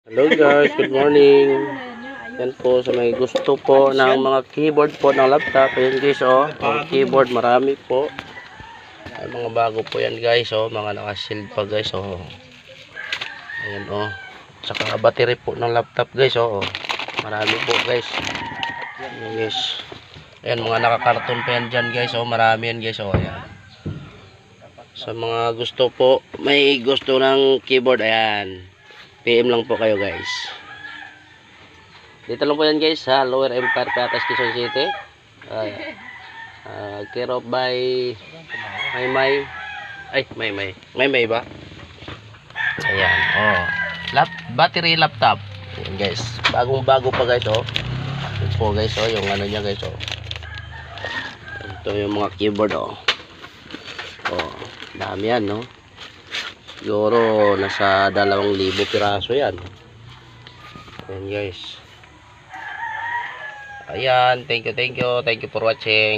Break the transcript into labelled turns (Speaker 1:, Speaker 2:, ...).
Speaker 1: Hello guys, good morning. Yan po sa may gusto po ng mga keyboard po ng laptop. Ayan guys, ang keyboard marami po. Ay, mga bago po yan guys, mga naka-shield pa guys, Ayan, Tsaka battery po ng laptop guys, Marami po guys. Ayan guys. Ayan, mga naka-carton pa yan dyan guys, Marami yan guys, Ayan. Sa mga gusto po, may gusto ng keyboard, ayan. PM lang po kayo guys. Dito lang po yan guys sa Lower Empire Patas, Quezon City. Care of by Maymay ba? Ayan, battery laptop. Ayan guys, bagong bago pa guys, Ito po guys, yung ano niya guys, Ito yung mga keyboard, dami yan, siguro nasa 2,000 piraso yan. Ayan guys. Ayan, thank you for watching.